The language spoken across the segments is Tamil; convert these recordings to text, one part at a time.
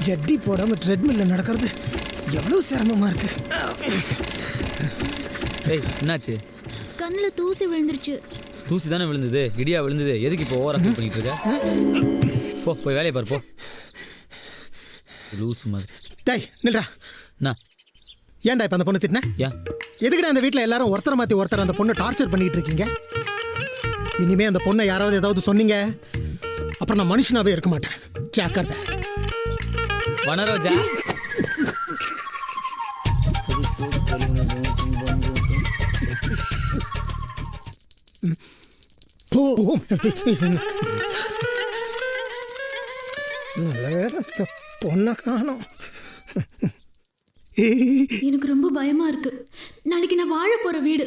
ஜட்டி போடாமல் ட்ரெட்மில்ல நடக்கிறது எவ்வளோ சிரமமாக இருக்கு. ஏய் என்னாச்சு? கண்ணில் தூசி விழுந்துருச்சு. தூசி தானே விழுந்தது, இடியா விழுந்தது. எதுக்கு இப்போ ஓவரா ஃபீல் பண்ணிட்டு இருக்க? போ போய் வேலையை பாரு போ. லூஸ் மாதிரி. டேய் நில்றா. நான் ஏன்டா இப்போ அந்த பொண்ணு திட்டின? ஏன்? எதுக்குடா அந்த வீட்டில் எல்லாரும் ஒருத்தரை மாற்றி ஒருத்தர் அந்த பொண்ணை டார்ச்சர் பண்ணிட்டு இருக்கீங்க? இனிமே அந்த பொண்ணை யாராவது ஏதாவது சொன்னீங்க அப்புறம் நான் மனுஷனாவே இருக்க மாட்டேன். ஜாக்கிரதை. வனரோஜா பொண்ணை காணோம். எனக்கு ரொம்ப பயமா இருக்கு. நாளைக்கு நான் வாழ போற வீடு.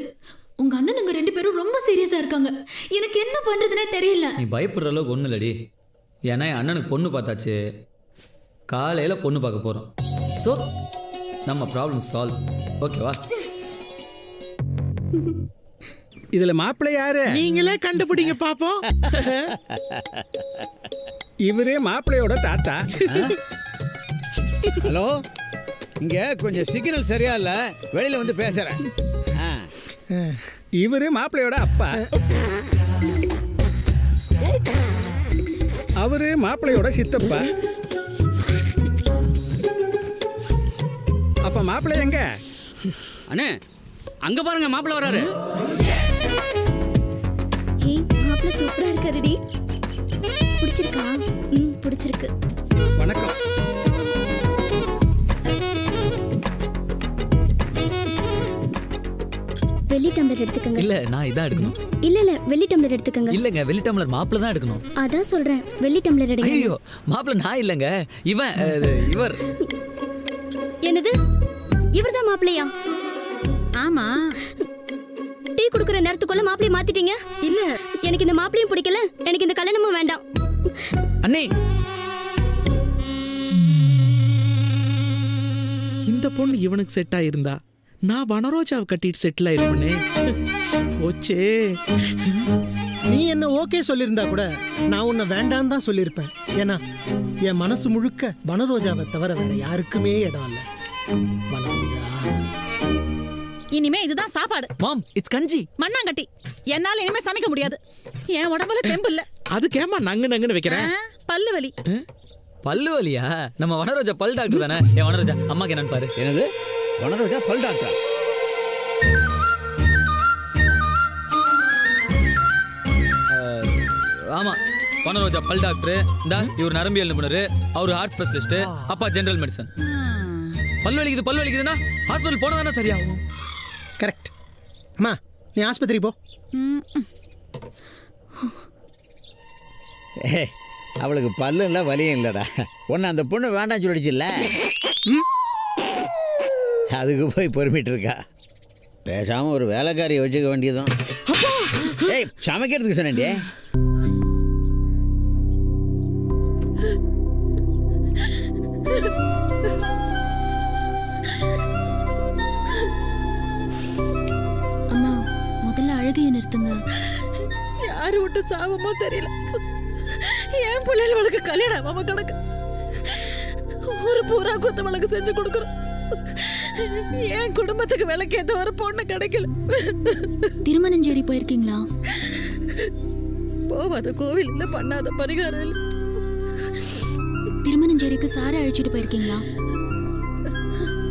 உங்க அண்ணனுங்க 2 பேரும் ரொம்ப சீரியஸா இருக்காங்க. எனக்கு என்ன பண்றதுனே தெரியல. நீ பயப்படுற அளவுக்கு ஒன்றும் இல்லடி. ஏன்னா என் அண்ணனுக்கு பொண்ணு பார்த்தாச்சு, காலையில் பொண்ணு பார்க்க போகிறோம். ஸோ நம்ம ப்ராப்ளம் சால்வ். ஓகேவா? இதுல மாப்பிள்ளை யாரு? நீங்களே கண்டுபிடிங்க பாப்போம். இவரே மாப்பிள்ளையோட தாத்தா. ஹலோ, இங்க கொஞ்சம் சிக்னல் சரியா இல்ல, வெளியில வந்து பேசுறேன். இவரே மாப்பிள்ளையோட அப்பா. அவரு மாப்பிள்ளையோட சித்தப்பா. அப்ப மாப்பிள்ளை எங்க? அண்ணே அங்க பாருங்க, மாப்பிள்ளை வராரு. மாப்பிள்ளை சூப்பரா இருக்காருடி. பிடிச்சிருக்கா? பிடிச்சிருக்கு. வணக்கம். வெள்ளி டம்ளர் எடுத்துக்கங்க. இல்ல நான் இதான் எடுக்கணும். இல்ல வெள்ளி டம்ளர் எடுத்துக்கங்க. இல்லங்க, வெள்ளி டம்ளர் மாப்பிள்ள தான் எடுக்கணும். அதான் சொல்றேன், வெள்ளி டம்ளர் எடுங்க. ஐயோ, மாப்பிள்ள நான் இல்லங்க, இவர். என்னது? இவர்தான் மாப்பிள்ளையா? ஆமா. டீ குடுக்குற நேரத்துக்குள்ள மாப்பிளைய மாத்திட்டீங்க. இல்ல, எனக்கு இந்த மாப்பிளையும் பிடிக்கல, எனக்கு இந்த கல்யாணமும் வேண்டாம். அண்ணே, இந்த பொண்ணு இவனுக்கு செட் ஆயிருந்தா நான் வனரோஜாவை கட்டிட்டு செட்டில் ஆயிருப்பேனே. போச்சே. நீ என்ன ஓகே சொல்லியிருந்தா கூட நான் உன்னை வேண்டான்னு தான் சொல்லியிருப்பேன். ஏன்னா என் மனசு முழுக்க வனரோஜாவை தவிர வேற யாருக்குமே இடம் இல்லை. வனரோஜா, இனிமே இதுதான் சாப்பாடு. மாம், இட்ஸ் கஞ்சி. மண்ணாங்கட்டி. என்னால இனிமே சமைக்க முடியாது. என் உடம்புல தெம்பு இல்ல. அதுக்கேமா நங்கு நங்குன்னு வைக்கிறேன். பல்லு வலி. பல்லு வலியா? நம்ம வனரோஜா பல் டாக்டர் தானே. என் வனரோஜா அம்மாக்கு என்னன்னு பாரு. என்னது? வனரோஜா பல் டாக்டரா? ஆமா, வனரோஜா பல் டாக்டர். இந்த இவர் நரம்பியல் நிபுணர், அவர் ஹார்ட் ஸ்பெஷலிஸ்ட், அப்பா ஜெனரல் மெடிசன். பல் வலிக்குதுன்னா ஹாஸ்பிட்டல் போனா தானே சரியாகும். கரெக்ட். அம்மா நீ ஆஸ்பத்திரி போ. அவளுக்கு பல்லு இல்லை, வலியும் இல்லடா. ஒன்று அந்த பொண்ணு வேண்டாம் சொல்லிடுச்சுல்ல, அதுக்கு போய் பொறுமிட்டு இருக்கா. பேசாம ஒரு வேலைக்காரியை வச்சுக்க வேண்டியதும். ஏய், சமைக்கிறதுக்கு சொன்னே. அம்மா, முதல்ல அழுகையை நிறுத்துங்க. யாரு விட்டு சாவமோ தெரியல. என் பிள்ளைகளுக்கு கல்யாணம் ஆகாம கிடக்கு. ஒரு பூரா குத்தவளுக்கு செஞ்சு கொடுக்குறோம். என் குடும்பத்துக்கு விலைக்கு எந்த ஒரு பொண்ணு கிடைக்கல. திருமணஞ்சேரி போயிருக்கீங்களா? போவாத கோவில் இல்ல, பண்ணாத பரிகாரம் இல்ல. திருமணஞ்சேரிக்கு சாரை அழைச்சிட்டு போயிருக்கீங்களா?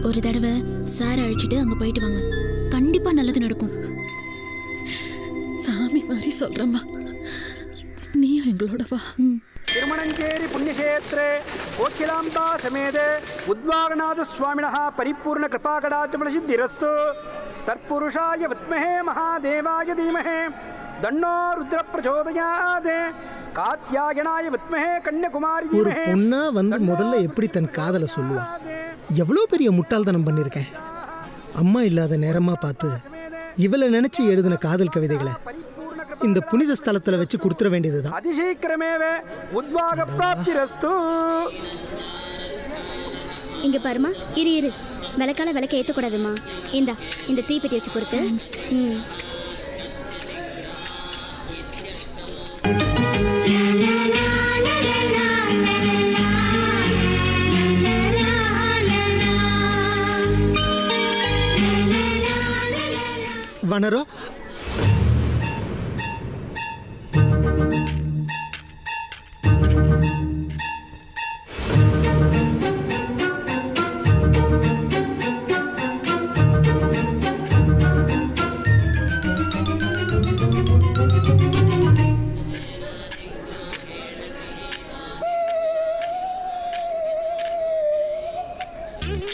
ஒரு தடவை சாரை அழைச்சிட்டு அங்க போயிட்டு வாங்க, கண்டிப்பா நல்லது நடக்கும். சாமி மாதிரி சொல்றம்மா, நீயும் எங்களோட வா. திருமணஞ்சேரி புண்ணியக்ஷேத்ரே கோகிலாம்பா சமேதே உத்வாகநாத சுவாமினः பரிபூர்ண கிருபாகடாட்சபல சித்திரஸ்து. தற்புருஷாய வித்மஹே மகாதேவாய தீமஹே தன்னோ ருத்ர பிரச்சோதயாத். காத்யாயனாய வித்மஹே கன்யகுமாரி ஒரு தீமஹே. பொண்ணா வந்து முதல்ல எப்படி தன் காதலை சொல்லுவா? எவ்வளோ பெரிய முட்டாள்தனம் பண்ணியிருக்கேன். அம்மா இல்லாத நேரமா பார்த்து இவளை நினைச்சு எழுதின காதல் கவிதைகளை இந்த புனித ஸ்தலத்துல வச்சு கொடுத்துட வேண்டியதுதான். அதிசீக்கிரமேவே உத்வாக பிராப்திரஸ்து. இங்க பாருமா, இரு விளக்கால விளக்க ஏற்றக்கூடாதுமா. இந்த தீப்பெட்டி வச்சு பொறுத்து. வனரோ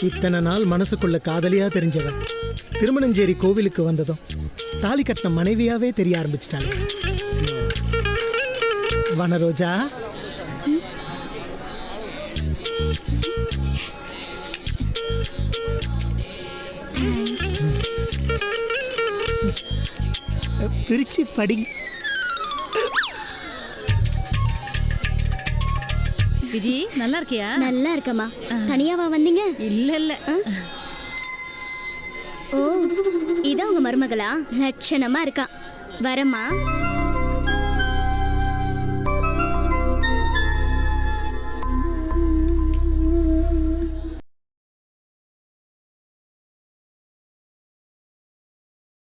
இத்தனை நாள் மனசுக்குள்ள காதலியா தெரிஞ்சவன் திருமணஞ்சேரி கோவிலுக்கு வந்ததும் தாலி கட்டின மனைவியாவே தெரிய ஆரம்பிச்சிட்டாங்க. வனரோஜா, பிரிச்சு படி. விஜி நல்லா இருக்கியா? நல்லா இருக்கம்மா. தனியாவா வந்தீங்க? இல்ல இல்ல. ஓ, இதான் உங்க மருமகளா? லட்சணமா இருக்கா. வரமா?